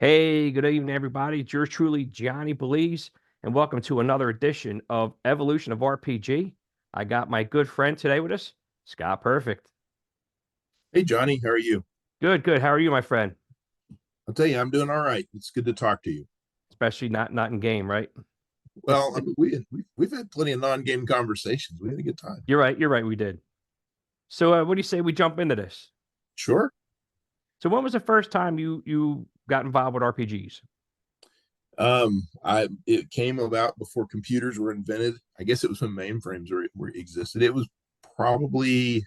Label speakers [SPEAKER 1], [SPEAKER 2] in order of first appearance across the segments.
[SPEAKER 1] Hey, good evening, everybody. It's yours truly, Gianni Belize, and welcome to another edition of Evolution of RPG. I got my good friend today with us, Scott Perfect.
[SPEAKER 2] Hey Johnny, how are you?
[SPEAKER 1] Good, good. How are you, my friend?
[SPEAKER 2] I'll tell you, I'm doing all right. It's good to talk to you.
[SPEAKER 1] Especially not in game, right?
[SPEAKER 2] Well, I mean, we've had plenty of non-game conversations. We had a good time.
[SPEAKER 1] You're right. You're right. We did. So, what do you say we jump into this?
[SPEAKER 2] Sure.
[SPEAKER 1] So, when was the first time you got involved with RPGs?
[SPEAKER 2] I it came about before computers were invented. I guess it was when mainframes were existed. It was probably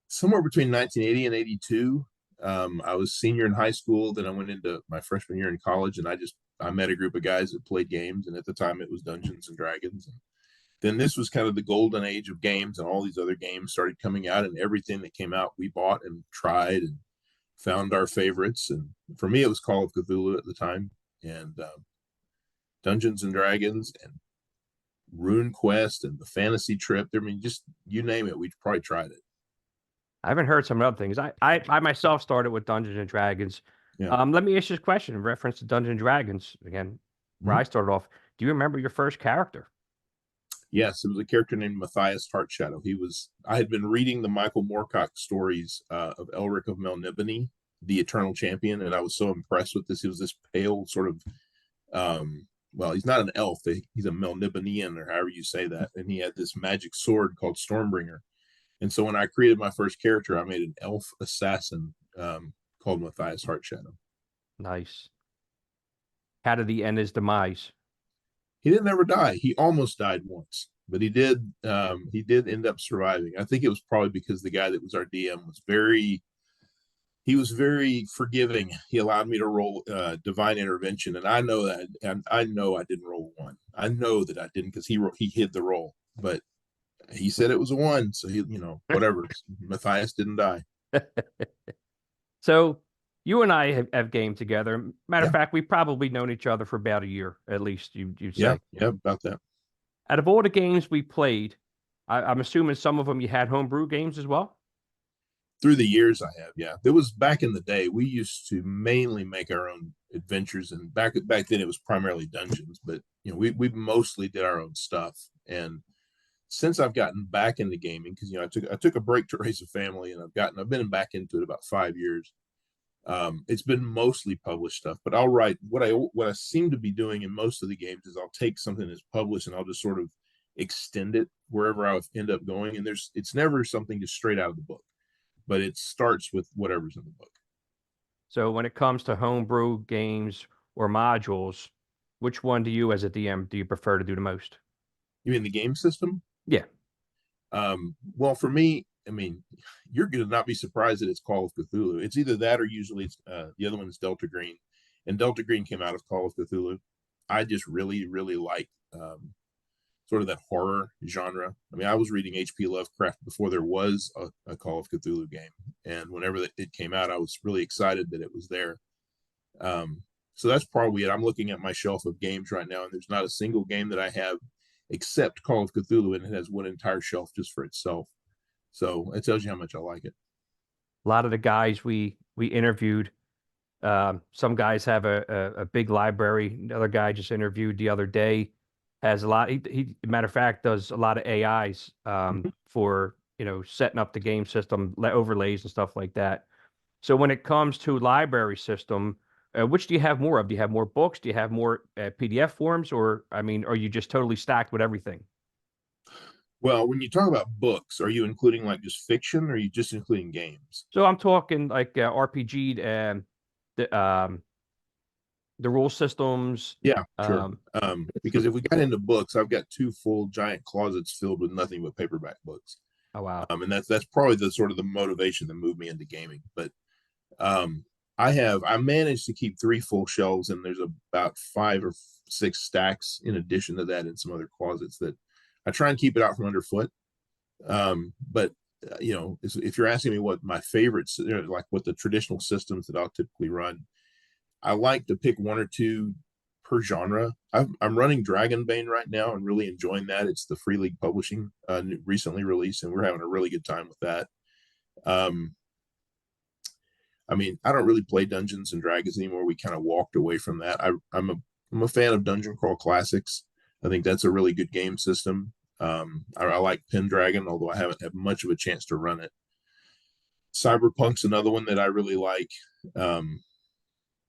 [SPEAKER 2] somewhere between 1980 and 82. I was senior in high school. Then I went into my freshman year in college, and I met a group of guys that played games. And at the time, it was Dungeons and Dragons. And then this was kind of the golden age of games, and all these other games started coming out, and everything that came out we bought and tried and found our favorites. And for me, it was Call of Cthulhu at the time, and Dungeons and Dragons, and Rune Quest, and the Fantasy Trip. I mean, just you name it, we probably tried it.
[SPEAKER 1] I haven't heard some other things. I myself started with Dungeons and Dragons.
[SPEAKER 2] Yeah.
[SPEAKER 1] Let me ask you this question in reference to Dungeons and Dragons again, where
[SPEAKER 2] Mhm.
[SPEAKER 1] I started off. Do you remember your first character?
[SPEAKER 2] Yes, it was a character named Matthias Heartshadow. I had been reading the Michael Moorcock stories of Elric of Melniboné, the Eternal Champion, and I was so impressed with this. He was this pale sort of well, he's not an elf. He's a Melnibonean, or however you say that. And he had this magic sword called Stormbringer. And so when I created my first character, I made an elf assassin called Matthias Heartshadow.
[SPEAKER 1] Nice. How did he end his demise?
[SPEAKER 2] He didn't ever die. He almost died once, but he did. He did end up surviving. I think it was probably because the guy that was our DM was very. He was very forgiving. He allowed me to roll divine intervention, and I know that, and I know I didn't roll one. I know that I didn't because he hid the roll, but he said it was a one, so whatever. Matthias didn't die.
[SPEAKER 1] So you and I have gamed together. Matter of
[SPEAKER 2] Yeah,
[SPEAKER 1] fact, we've probably known each other for about a year at least. You'd
[SPEAKER 2] yeah,
[SPEAKER 1] say.
[SPEAKER 2] yeah. About that.
[SPEAKER 1] Out of all the games we played, I'm assuming some of them you had homebrew games as well.
[SPEAKER 2] Through the years, I have. Yeah, there was back in the day. We used to mainly make our own adventures, and back then it was primarily dungeons. But we mostly did our own stuff. And since I've gotten back into gaming, because I took a break to raise a family, and I've been back into it about 5 years. It's been mostly published stuff, but I'll write what I seem to be doing in most of the games is I'll take something that's published and I'll just sort of extend it wherever I end up going. And it's never something just straight out of the book, but it starts with whatever's in the book.
[SPEAKER 1] So when it comes to homebrew games or modules, which one do you, as a DM, do you prefer to do the most?
[SPEAKER 2] You mean the game system?
[SPEAKER 1] Yeah.
[SPEAKER 2] Well, for me, I mean, you're going to not be surprised that it's Call of Cthulhu. It's either that or usually it's the other one is Delta Green, and Delta Green came out of Call of Cthulhu. I just really, really like sort of that horror genre. I mean, I was reading H.P. Lovecraft before there was a Call of Cthulhu game, and whenever it came out, I was really excited that it was there. So that's probably it. I'm looking at my shelf of games right now, and there's not a single game that I have except Call of Cthulhu, and it has one entire shelf just for itself. So it tells you how much I like it.
[SPEAKER 1] A lot of the guys we interviewed, some guys have a big library. Another guy just interviewed the other day has a lot. Matter of fact, does a lot of AIs
[SPEAKER 2] Mhm.
[SPEAKER 1] for setting up the game system overlays and stuff like that. So when it comes to library system, which do you have more of? Do you have more books? Do you have more PDF forms, or I mean, are you just totally stacked with everything?
[SPEAKER 2] Well, when you talk about books, are you including like just fiction, or are you just including games?
[SPEAKER 1] So I'm talking like RPG and the the rule systems.
[SPEAKER 2] Yeah, sure.
[SPEAKER 1] Um,
[SPEAKER 2] Because if we got into books, I've got two full giant closets filled with nothing but paperback books.
[SPEAKER 1] oh wow.
[SPEAKER 2] And that's probably the sort of the motivation that moved me into gaming. But um, I managed to keep three full shelves, and there's about 5 or 6 stacks in addition to that in some other closets that I try and keep it out from underfoot. But if you're asking me what my favorites, like what the traditional systems that I'll typically run, I like to pick one or two per genre. I'm running Dragonbane right now and really enjoying that. It's the Free League Publishing recently released, and we're having a really good time with that. Um, I mean, I don't really play Dungeons and Dragons anymore. We kind of walked away from that. I'm a fan of Dungeon Crawl Classics. I think that's a really good game system. I like Pendragon, although I haven't had much of a chance to run it. Cyberpunk's another one that I really like. Um,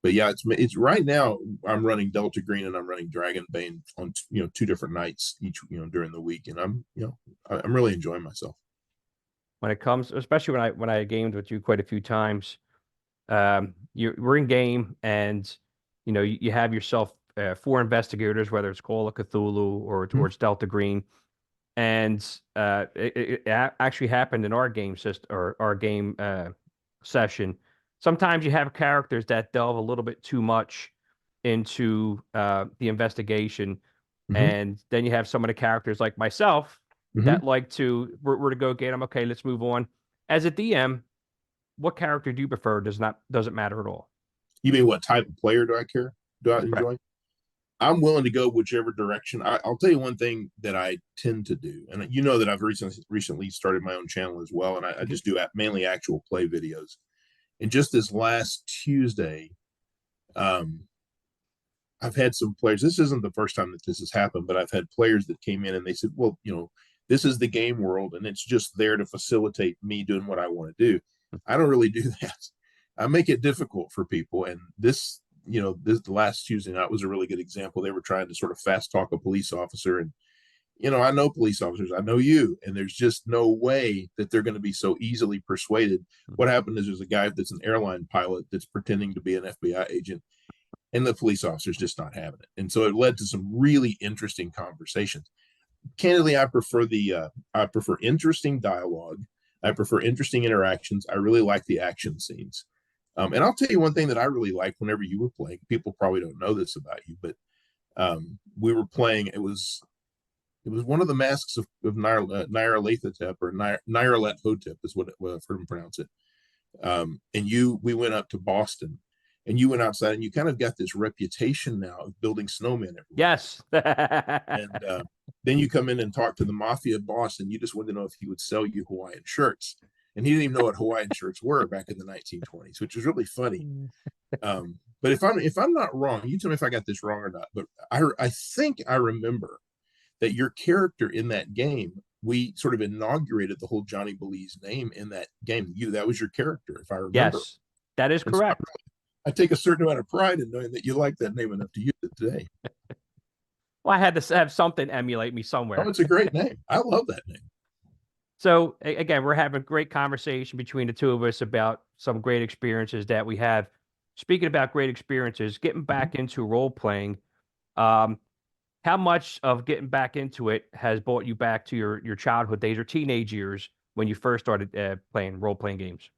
[SPEAKER 2] but yeah, it's right now I'm running Delta Green and I'm running Dragonbane on 2 different nights each during the week, and I'm really enjoying myself.
[SPEAKER 1] When it comes, especially when I gamed with you quite a few times, we're in game, and you have yourself 4 investigators, whether it's Call of Cthulhu or towards Delta Green, and it actually happened in our game system or our game session. Sometimes you have characters that delve a little bit too much into the investigation,
[SPEAKER 2] Mm-hmm.
[SPEAKER 1] and then you have some of the characters like myself
[SPEAKER 2] Mm-hmm.
[SPEAKER 1] that like to we're to go get them. Okay, let's move on. As a DM, what character do you prefer? Doesn't matter at all.
[SPEAKER 2] You mean what type of player do I care? Do I
[SPEAKER 1] Correct.
[SPEAKER 2] enjoy? I'm willing to go whichever direction. I'll tell you one thing that I tend to do, and you know that I've recently started my own channel as well, and I
[SPEAKER 1] Mhm.
[SPEAKER 2] just do mainly actual play videos. And just this last Tuesday, um, I've had some players. This isn't the first time that this has happened, but I've had players that came in and they said, "Well, this is the game world, and it's just there to facilitate me doing what I want to do." I don't really do that. I make it difficult for people, and this the last Tuesday night was a really good example. They were trying to sort of fast talk a police officer, and I know police officers, I know you, and there's just no way that they're going to be so easily persuaded. What happened is there's a guy that's an airline pilot that's pretending to be an FBI agent, and the police officer's just not having it. And so it led to some really interesting conversations. Candidly, I prefer interesting dialogue. I prefer interesting interactions. I really like the action scenes. And I'll tell you one thing that I really liked whenever you were playing. People probably don't know this about you, but we were playing. It was one of the masks of Nyarlathotep, or Nyarlathotep is what I've heard him pronounce it. And we went up to Boston, and you went outside, and you kind of got this reputation now of building snowmen everywhere.
[SPEAKER 1] Yes.
[SPEAKER 2] And then you come in and talk to the mafia boss, and you just wanted to know if he would sell you Hawaiian shirts. And he didn't even know what Hawaiian shirts were back in the 1920s, which is really funny. But if I'm not wrong, you tell me if I got this wrong or not. But I think I remember that your character in that game, we sort of inaugurated the whole Johnny Belize name in that game. That was your character, if I remember.
[SPEAKER 1] Yes, that is
[SPEAKER 2] And so
[SPEAKER 1] correct.
[SPEAKER 2] I take a certain amount of pride in knowing that you like that name enough to use it today.
[SPEAKER 1] Well, I had to have something emulate me
[SPEAKER 2] Oh,
[SPEAKER 1] somewhere.
[SPEAKER 2] it's a great name. I love that name.
[SPEAKER 1] So again, we're having a great conversation between the two of us about some great experiences that we have. Speaking about great experiences, getting back into role playing, um, how much of getting back into it has brought you back to your childhood days or teenage years when you first started playing role playing games?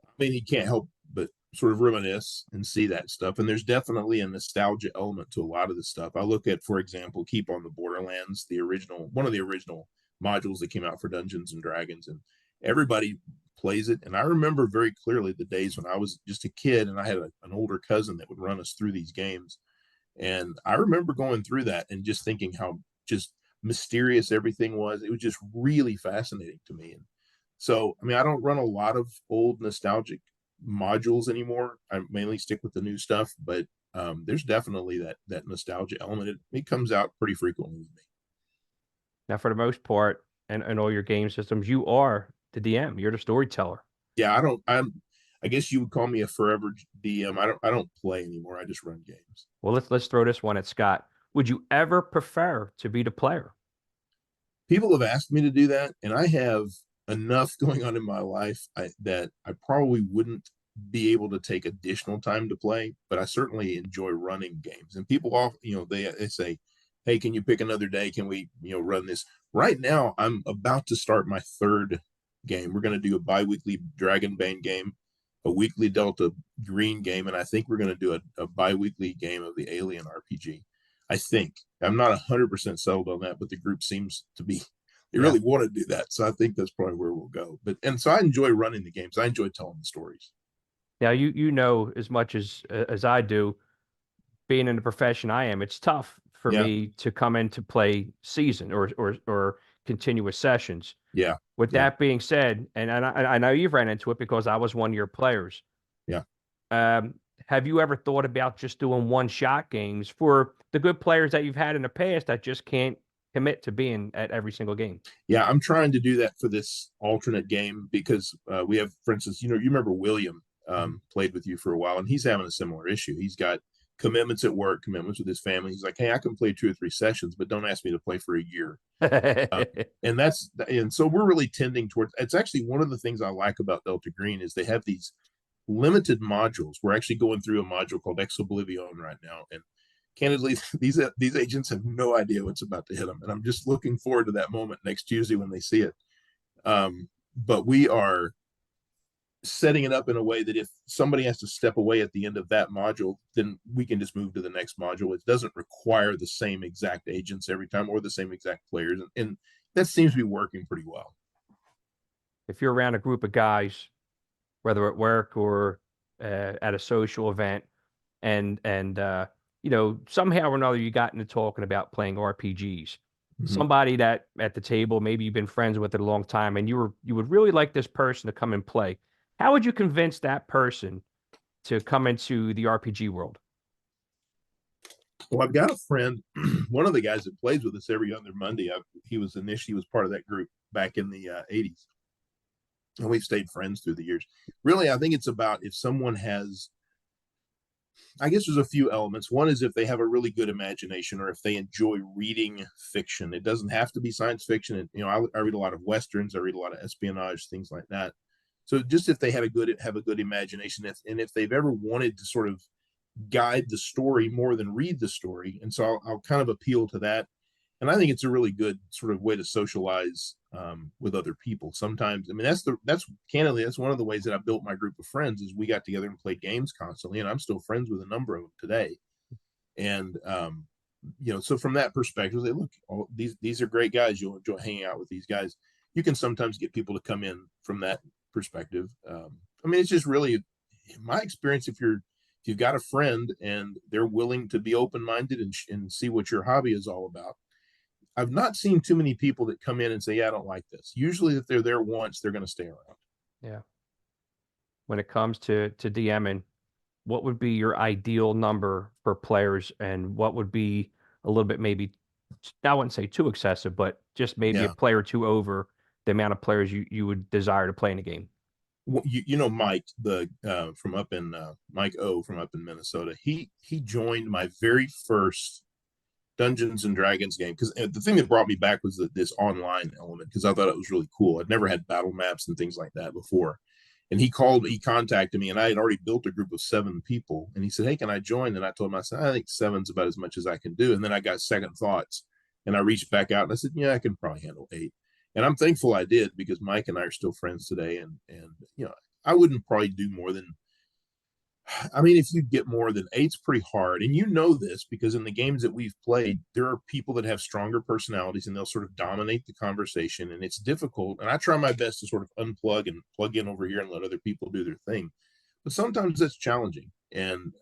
[SPEAKER 2] I mean, you can't help but sort of reminisce and see that stuff. And there's definitely a nostalgia element to a lot of the stuff. I look at, for example, Keep on the Borderlands, one of the original modules that came out for Dungeons and Dragons, and everybody plays it. And I remember very clearly the days when I was just a kid and I had an older cousin that would run us through these games. And I remember going through that and just thinking how just mysterious everything was. It was just really fascinating to me. And so, I mean, I don't run a lot of old nostalgic modules anymore. I mainly stick with the new stuff, but there's definitely that nostalgia element. It comes out pretty frequently with me.
[SPEAKER 1] Now, for the most part, and all your game systems, you are the DM. You're the storyteller.
[SPEAKER 2] Yeah, I guess you would call me a forever DM. I don't play anymore. I just run games.
[SPEAKER 1] Well, let's throw this one at Scott. Would you ever prefer to be the player?
[SPEAKER 2] People have asked me to do that, and I have enough going on in my life that I probably wouldn't be able to take additional time to play, but I certainly enjoy running games. And people often, they say, "Hey, can you pick another day? Can we, run this?" Right now, I'm about to start my third game. We're going to do a bi-weekly Dragonbane game, a weekly Delta Green game, and I think we're going to do a bi-weekly game of the Alien RPG. I think I'm not 100% settled on that, but the group seems to be. They
[SPEAKER 1] Yeah.
[SPEAKER 2] really want to do that, so I think that's probably where we'll go. And so I enjoy running the games. I enjoy telling the stories.
[SPEAKER 1] Now you know as much as I do, being in the profession I am, it's tough for
[SPEAKER 2] Yeah,
[SPEAKER 1] me to come in to play season or continuous sessions.
[SPEAKER 2] yeah,
[SPEAKER 1] With
[SPEAKER 2] yeah.
[SPEAKER 1] that being said, and I know you've ran into it because I was one of your players. Um, have you ever thought about just doing one-shot games for the good players that you've had in the past that just can't commit to being at every single game?
[SPEAKER 2] Yeah, I'm trying to do that for this alternate game because we have, for instance, you remember William played with you for a while, and he's having a similar issue. He's got commitments at work, commitments with his family. He's like, hey, I can play 2 or 3 sessions, but don't ask me to play for a year. And so we're really tending towards. It's actually one of the things I like about Delta Green is they have these limited modules. We're actually going through a module called Ex Oblivion right now, and candidly, these agents have no idea what's about to hit them, and I'm just looking forward to that moment next Tuesday when they see it. But we are setting it up in a way that if somebody has to step away at the end of that module, then we can just move to the next module. It doesn't require the same exact agents every time or the same exact players, and that seems to be working pretty well.
[SPEAKER 1] If you're around a group of guys, whether at work or at a social event, and somehow or another you got into talking about playing RPGs. Somebody that at the table, maybe you've been friends with it a long time, and you would really like this person to come and play. How would you convince that person to come into the RPG world?
[SPEAKER 2] Well, I've got a friend, one of the guys that plays with us every other Monday. He was part of that group back in the 80s. And we've stayed friends through the years. Really, I think it's about if someone has, I guess there's a few elements. One is if they have a really good imagination or if they enjoy reading fiction. It doesn't have to be science fiction. And, I read a lot of Westerns. I read a lot of espionage, things like that. So just if they have a good imagination, and if they've ever wanted to sort of guide the story more than read the story. And so I'll kind of appeal to that. And I think it's a really good sort of way to socialize with other people. Sometimes, I mean, that's candidly, that's one of the ways that I built my group of friends is we got together and played games constantly. And I'm still friends with a number of them today. And, so from that perspective, they look, these are great guys. You'll enjoy hanging out with these guys. You can sometimes get people to come in from that perspective. I mean, it's just really my experience. If you've got a friend and they're willing to be open-minded and see what your hobby is all about, I've not seen too many people that come in and say, yeah, I don't like this. Usually if they're there once, they're going to stay around.
[SPEAKER 1] Yeah. When it comes to DMing, what would be your ideal number for players, and what would be a little bit, maybe, I wouldn't say too excessive, but just maybe a player or two over the amount of players you would desire to play in a game?
[SPEAKER 2] Well, Mike, from up in Mike O from up in Minnesota, he joined my very first Dungeons and Dragons game because the thing that brought me back was this online element because I thought it was really cool. I'd never had battle maps and things like that before. And he contacted me, and I had already built a group of 7 people. And he said, hey, can I join? And I told him, I said, I think 7's about as much as I can do. And then I got second thoughts, and I reached back out and I said, yeah, I can probably handle 8. And I'm thankful I did because Mike and I are still friends today. And I wouldn't probably do more than, I mean, if you get more than 8's pretty hard. And this because in the games that we've played, there are people that have stronger personalities and they'll sort of dominate the conversation, and it's difficult. And I try my best to sort of unplug and plug in over here and let other people do their thing. But sometimes that's challenging. And,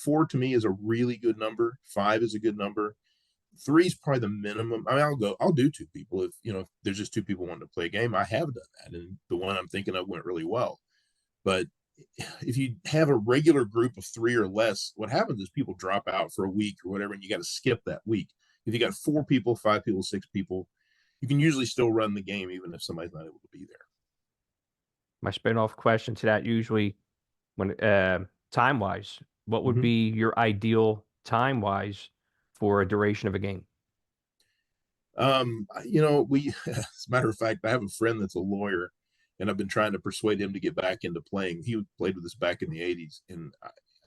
[SPEAKER 2] 4 to me is a really good number. 5 is a good number. 3 is probably the minimum. I mean, I'll do 2 people if there's just 2 people wanting to play a game. I have done that, and the one I'm thinking of went really well. But if you have a regular group of 3 or less, what happens is people drop out for a week or whatever, and you got to skip that week. If you got 4 people, 5 people, 6 people, you can usually still run the game even if somebody's not able to be there.
[SPEAKER 1] My spin-off question to that, usually, when time-wise, what would be your ideal time-wise for a duration of a game?
[SPEAKER 2] As a matter of fact, I have a friend that's a lawyer, and I've been trying to persuade him to get back into playing. He played with us back in the 80s, and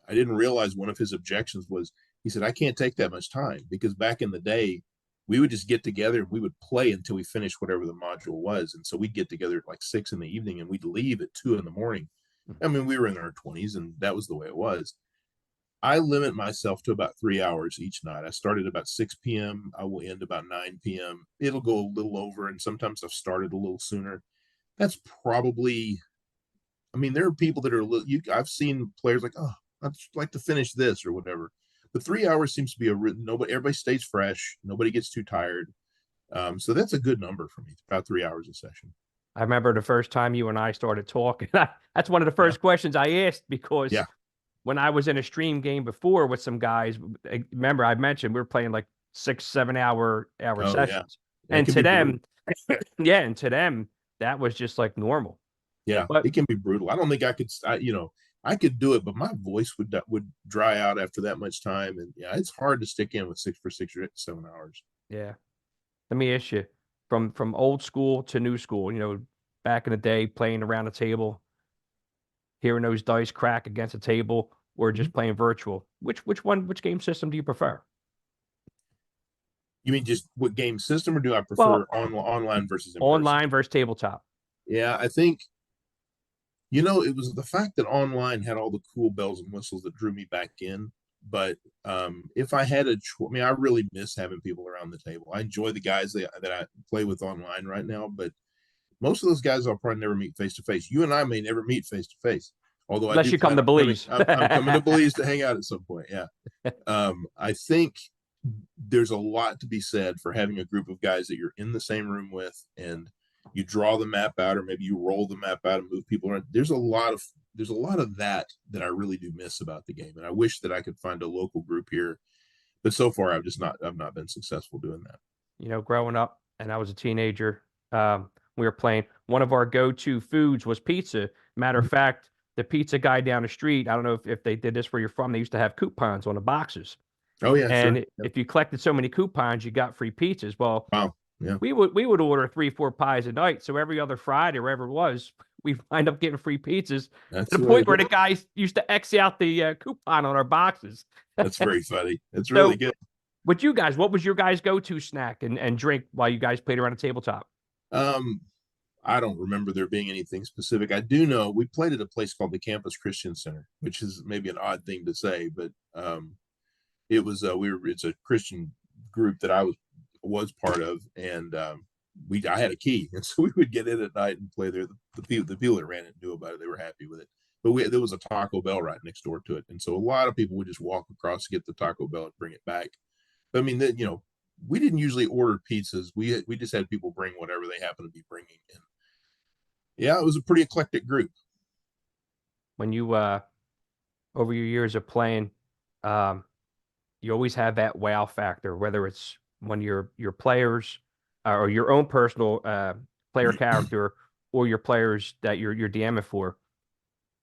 [SPEAKER 2] I didn't realize one of his objections was, he said, I can't take that much time, because back in the day, we would just get together and we would play until we finished whatever the module was. And so we'd get together at like 6 in the evening and we'd leave at 2 in the morning. I mean, we were in our 20s and that was the way it was. I limit myself to about 3 hours each night. I start at about 6 p.m. I will end about 9 p.m. It'll go a little over, and sometimes I've started a little sooner. That's probably, I mean, there are people that are, I've seen players like, oh, I'd like to finish this or whatever. But 3 hours seems to be everybody stays fresh. Nobody gets too tired. So that's a good number for me, about 3 hours a session.
[SPEAKER 1] I remember the first time you and I started talking. That's one of the first questions I asked, because when I was in a stream game before with some guys, remember I mentioned we were playing like 6, 7 hour
[SPEAKER 2] Oh yeah,
[SPEAKER 1] sessions,
[SPEAKER 2] it
[SPEAKER 1] and
[SPEAKER 2] can
[SPEAKER 1] to
[SPEAKER 2] be brutal.
[SPEAKER 1] them, yeah, and to them that was just like normal.
[SPEAKER 2] Yeah,
[SPEAKER 1] But
[SPEAKER 2] it can be brutal. I don't think I could, I could do it, but my voice would dry out after that much time, and yeah, it's hard to stick in with 6 or 7 hours.
[SPEAKER 1] yeah, let me ask you, from old school to new school, back in the day, playing around the table, hearing those dice crack against the table, or
[SPEAKER 2] Mhm.
[SPEAKER 1] just playing virtual. Which game system do you prefer?
[SPEAKER 2] You mean just what game system, or do I prefer
[SPEAKER 1] Well,
[SPEAKER 2] online versus in person?
[SPEAKER 1] online versus tabletop.
[SPEAKER 2] Yeah, I think it was the fact that online had all the cool bells and whistles that drew me back in. But if I had I mean, I really miss having people around the table. I enjoy the guys that I play with online right now, but most of those guys I'll probably never meet face to face. You and I may never meet face to face, although I
[SPEAKER 1] Unless
[SPEAKER 2] do
[SPEAKER 1] you come
[SPEAKER 2] plan
[SPEAKER 1] to
[SPEAKER 2] on coming.
[SPEAKER 1] Belize.
[SPEAKER 2] I'm coming to Belize to hang out at some point. Yeah, I think there's a lot to be said for having a group of guys that you're in the same room with, and you draw the map out, or maybe you roll the map out and move people around. There's a lot of that I really do miss about the game, and I wish that I could find a local group here. But so far, I've not been successful doing that.
[SPEAKER 1] Growing up, and I was a teenager, we were playing. One of our go-to foods was pizza. Matter of fact, the pizza guy down the street, I don't know if they did this where you're from, they used to have coupons on the boxes.
[SPEAKER 2] Oh yeah, sure.
[SPEAKER 1] And
[SPEAKER 2] Yep.
[SPEAKER 1] if you collected so many coupons, you got free pizzas. Well,
[SPEAKER 2] Wow. Yeah,
[SPEAKER 1] we would order 3, 4 pies a night. So every other Friday, or wherever it was, we wind up getting free pizzas to
[SPEAKER 2] that's
[SPEAKER 1] the
[SPEAKER 2] the way to
[SPEAKER 1] point
[SPEAKER 2] do
[SPEAKER 1] where the
[SPEAKER 2] it.
[SPEAKER 1] guys used to X out the coupon on our boxes.
[SPEAKER 2] That's very funny. That's really
[SPEAKER 1] So
[SPEAKER 2] good.
[SPEAKER 1] with you guys, what was your guys' go-to snack and drink while you guys played around the tabletop?
[SPEAKER 2] Um, I don't remember there being anything specific. I do know we played at a place called the Campus Christian Center, which is maybe an odd thing to say, but it was it's a Christian group that I was part of, and we I had a key, and so we would get in at night and play there. The people that ran it knew about it; they were happy with it. But there was a Taco Bell right next door to it, and so a lot of people would just walk across to get the Taco Bell and bring it back. But I mean, we didn't usually order pizzas. We just had people bring whatever they happened to be bringing. And yeah, it was a pretty eclectic group.
[SPEAKER 1] When you over your years of playing, um, you always have that wow factor, whether it's one of your players or your own personal player character or your players that you're DMing for.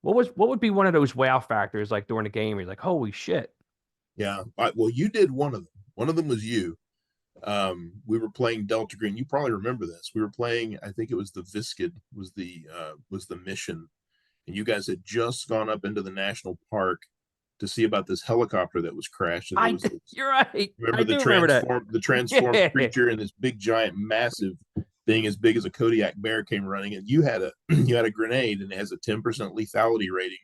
[SPEAKER 1] What would be one of those wow factors like during the game? Where you're like, holy shit!
[SPEAKER 2] Yeah, well, you did one of them. One of them was you. We were playing Delta Green. You probably remember this. We were playing. I think it was the Viskid was the mission, and you guys had just gone up into the national park to see about this helicopter that was crashed, and there
[SPEAKER 1] I
[SPEAKER 2] was this,
[SPEAKER 1] you're right.
[SPEAKER 2] remember
[SPEAKER 1] I do remember that.
[SPEAKER 2] the transformed
[SPEAKER 1] Yeah.
[SPEAKER 2] creature, and this big giant massive thing as big as a Kodiak bear came running, and you had a you had a grenade, and it has a 10% lethality rating.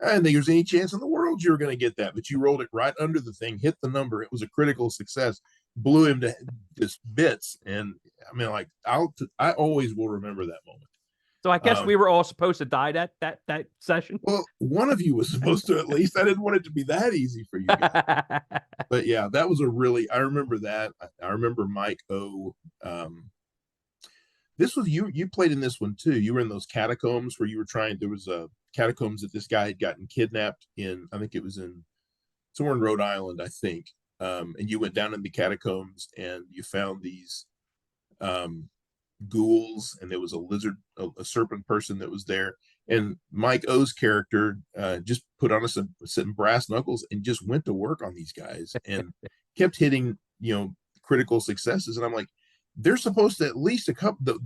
[SPEAKER 2] I didn't think there was any chance in the world you were going to get that, but you rolled it right under the thing, hit the number. It was a critical success, blew him to just bits. And I mean, like I always will remember that moment.
[SPEAKER 1] So I guess
[SPEAKER 2] Um,
[SPEAKER 1] we were all supposed to die that session.
[SPEAKER 2] well, one of you was supposed to at least. I didn't want it to be that easy for you guys. But yeah, that was I remember that. I remember Mike O. This was you. You played in this one too. You were in those catacombs where you were trying. There was a catacombs that this guy had gotten kidnapped in. I think it was in somewhere in Rhode Island, I think. And you went down in the catacombs and you found these um, ghouls, and there was a lizard, a serpent person that was there. And Mike O's character just put on some brass knuckles and just went to work on these guys and kept hitting, critical successes. And I'm like, they're supposed to at least a couple.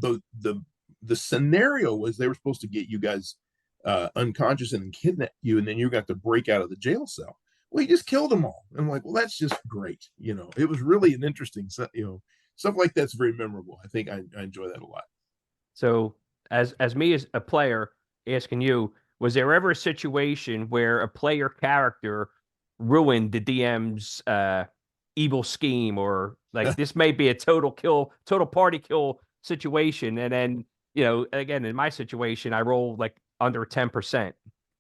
[SPEAKER 2] The scenario was they were supposed to get you guys unconscious and kidnap you, and then you got to break out of the jail cell. Well, he just killed them all. I'm like, well, that's just great. It was really an interesting, stuff like that's very memorable. I think I enjoy that a lot.
[SPEAKER 1] So as me as a player asking you, was there ever a situation where a player character ruined the DM's evil scheme, or like this may be a total party kill situation, and then again in my situation I roll like under 10%.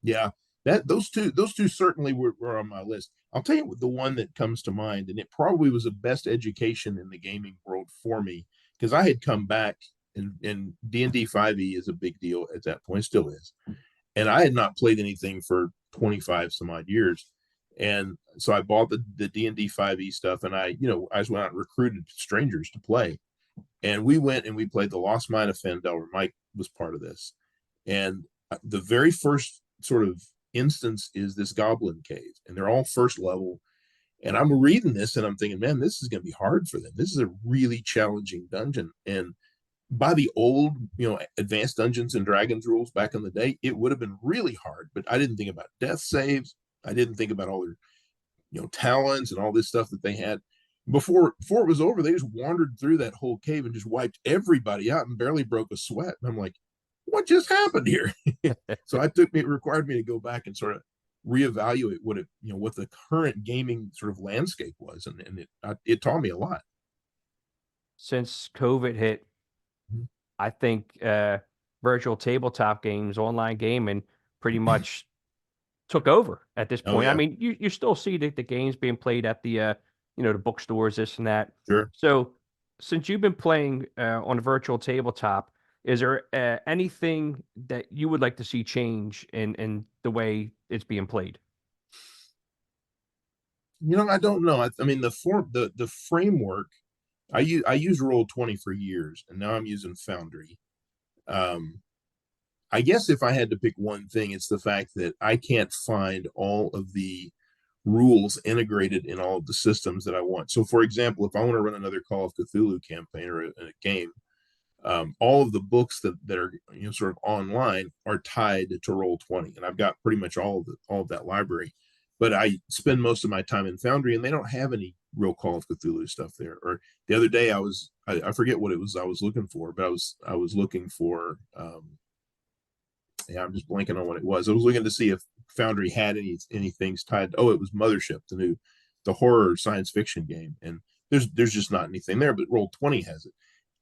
[SPEAKER 2] Yeah, those two certainly were on my list. I'll tell you the one that comes to mind, and it probably was the best education in the gaming world for me because I had come back, and D&D 5e is a big deal at that point, still is, and I had not played anything for 25 some odd years. And so I bought the D&D 5e stuff, and I just went out and recruited strangers to play. And we went and we played the Lost Mine of Phandel, where Mike was part of this. And the very first sort of instance is this goblin cave, and they're all first level. And I'm reading this and I'm thinking, man, this is going to be hard for them. This is a really challenging dungeon. And by the old, advanced Dungeons and Dragons rules back in the day, it would have been really hard. But I didn't think about death saves. I didn't think about all their, talents and all this stuff that they had. Before it was over, they just wandered through that whole cave and just wiped everybody out and barely broke a sweat. And I'm like, what just happened here? So it required me to go back and sort of reevaluate what the current gaming sort of landscape was, and it taught me a lot.
[SPEAKER 1] Since COVID hit,
[SPEAKER 2] Mhm.
[SPEAKER 1] I think virtual tabletop games, online gaming, pretty much took over at this
[SPEAKER 2] Oh
[SPEAKER 1] point. I
[SPEAKER 2] yeah,
[SPEAKER 1] mean, you still see the games being played at the the bookstores, this and that.
[SPEAKER 2] sure.
[SPEAKER 1] So since you've been playing on a virtual tabletop, is there anything that you would like to see change in the way it's being played?
[SPEAKER 2] I don't know. I mean, the framework. I use Roll20 for years, and now I'm using Foundry. Um, I guess if I had to pick one thing, it's the fact that I can't find all of the rules integrated in all of the systems that I want. So, for example, if I want to run another Call of Cthulhu campaign or a game, all of the books that are sort of online are tied to Roll20, and I've got pretty much all of that library. But I spend most of my time in Foundry, and they don't have any real Call of Cthulhu stuff there. Or the other day, I forget what it was I was looking for, but I was looking for yeah, I'm just blanking on what it was. I was looking to see if Foundry had any things tied. Oh, it was Mothership, the horror science fiction game, and there's just not anything there. But Roll20 has it.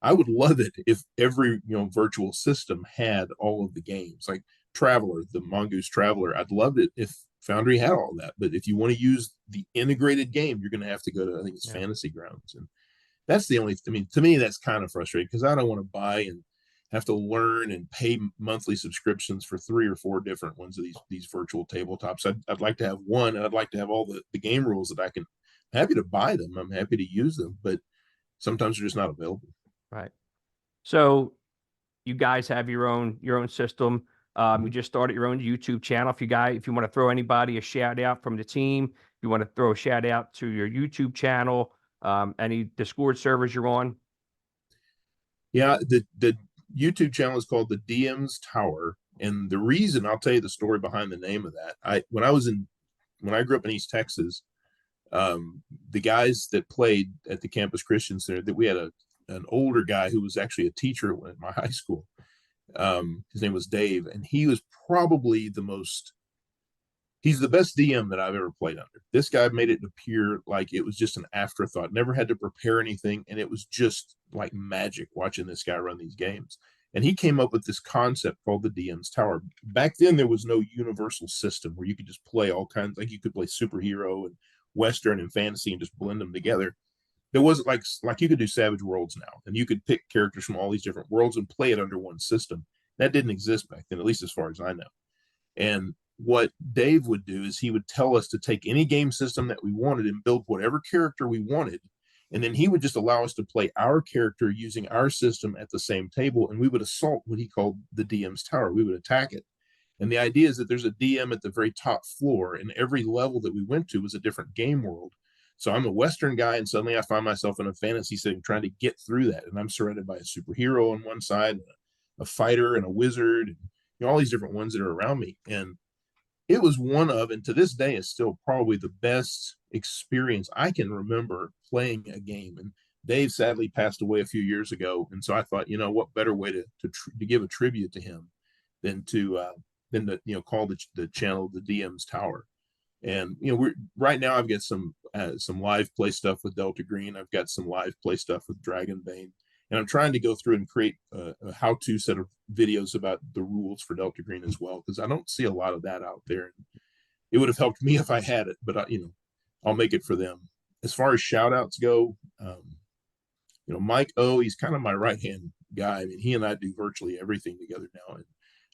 [SPEAKER 2] I would love it if every virtual system had all of the games, like Traveler, the Mongoose Traveler. I'd love it if Foundry had all that. But if you want to use the integrated game, you're going to have to go to, I think it's
[SPEAKER 1] Yeah.
[SPEAKER 2] Fantasy Grounds, and that's the only. I mean, to me, that's kind of frustrating because I don't want to buy and have to learn and pay monthly subscriptions for 3 or 4 different ones of these virtual tabletops. I'd like to have one, and I'd like to have all the game rules that I can. I'm happy to buy them. I'm happy to use them, but sometimes they're just not available.
[SPEAKER 1] Right. So you guys have your own system. You
[SPEAKER 2] Mhm.
[SPEAKER 1] just started your own YouTube channel. If you want to throw anybody a shout out from the team, if you want to throw a shout out to your YouTube channel, any Discord servers you're on.
[SPEAKER 2] Yeah, the YouTube channel is called the DM's Tower, and the reason I'll tell you the story behind the name of that. When I grew up in East Texas, the guys that played at the Campus Christian Center, that we had an older guy who was actually a teacher at my high school. His name was Dave, and he was probably he's the best DM that I've ever played under. This guy made it appear like it was just an afterthought, never had to prepare anything, and it was just like magic watching this guy run these games. And he came up with this concept called the DM's Tower. Back then, there was no universal system where you could just play all kinds, like you could play superhero and Western and fantasy and just blend them together. There wasn't like you could do Savage Worlds now, and you could pick characters from all these different worlds and play it under one system. That didn't exist back then, at least as far as I know. And what Dave would do is he would tell us to take any game system that we wanted and build whatever character we wanted. And then he would just allow us to play our character using our system at the same table. And we would assault what he called the DM's tower. We would attack it. And the idea is that there's a DM at the very top floor, and every level that we went to was a different game world. So I'm a Western guy, and suddenly I find myself in a fantasy setting trying to get through that. And I'm surrounded by a superhero on one side, a fighter, and a wizard, and all these different ones that are around me. And it was one of, and to this day is still probably the best experience I can remember playing a game. And Dave sadly passed away a few years ago, and so I thought, what better way to give a tribute to him than to call the channel the DM's Tower. And we're right now I've got some live play stuff with Delta Green. I've got some live play stuff with Dragonbane, and I'm trying to go through and create a how-to set of videos about the rules for Delta Green as well, because I don't see a lot of that out there. It would have helped me if I had it, but I'll make it for them. As far as shout outs go, Mike O, he's kind of my right hand guy. I mean, he and I do virtually everything together now, and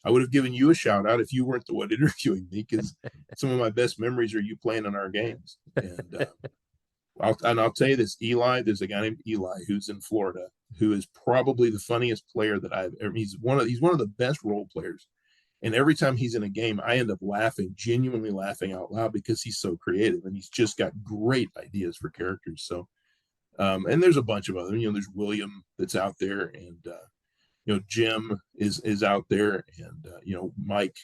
[SPEAKER 2] I would have given you a shout out if you weren't the one interviewing me, because some of my best memories are you playing in our games. And I'll tell you this, Eli. There's a guy named Eli who's in Florida who is probably the funniest player that I've ever. He's one of the best role players. And every time he's in a game, I end up laughing, genuinely laughing out loud, because he's so creative and he's just got great ideas for characters. So, and there's a bunch of other, there's William that's out there, and Jim is out there, and Mike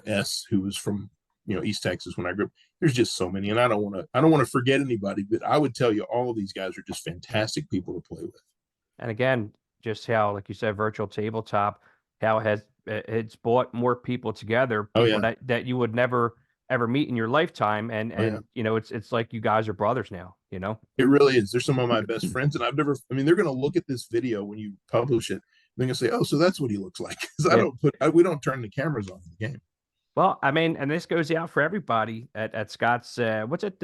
[SPEAKER 2] S, who was from East Texas when I grew up. There's just so many, and I don't want to forget anybody, but I would tell you all of these guys are just fantastic people to play with.
[SPEAKER 1] And again, just how, like you said, virtual tabletop, how it's brought more people together,
[SPEAKER 2] Oh,
[SPEAKER 1] people
[SPEAKER 2] yeah.
[SPEAKER 1] that you would never ever meet in your lifetime, and
[SPEAKER 2] Oh, yeah.
[SPEAKER 1] it's like you guys are brothers now.
[SPEAKER 2] It really is. They're some of my best friends, and they're going to look at this video when you publish it. They're going to say, "Oh, so that's what he looks like." Because
[SPEAKER 1] Yeah.
[SPEAKER 2] we don't turn the cameras on in the game.
[SPEAKER 1] Well, I mean, and this goes out for everybody at Scott's. What's it?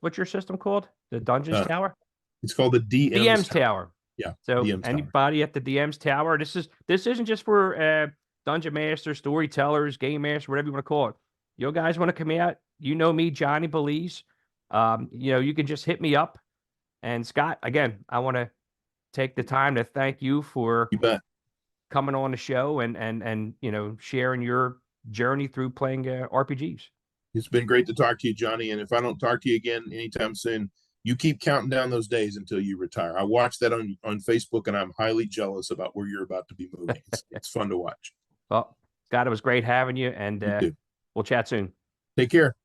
[SPEAKER 1] What's your system called? The Dungeons
[SPEAKER 2] Uh,
[SPEAKER 1] Tower?
[SPEAKER 2] It's called the
[SPEAKER 1] DM's Tower.
[SPEAKER 2] Yeah,
[SPEAKER 1] So
[SPEAKER 2] DM's Tower.
[SPEAKER 1] anybody at the DM's Tower, this isn't just for dungeon masters, storytellers, game masters, whatever you want to call it. You guys want to come out? You know me, Johnny Belize. You can just hit me up. And Scott, again, I want to take the time to thank you for
[SPEAKER 2] You bet.
[SPEAKER 1] coming on the show and sharing your journey through playing RPGs.
[SPEAKER 2] It's been great to talk to you, Johnny. And if I don't talk to you again anytime soon, you keep counting down those days until you retire. I watched that on Facebook, and I'm highly jealous about where you're about to be moving. It's fun to watch.
[SPEAKER 1] Well, Scott, it was great having you, and
[SPEAKER 2] You too.
[SPEAKER 1] we'll chat soon.
[SPEAKER 2] Take care.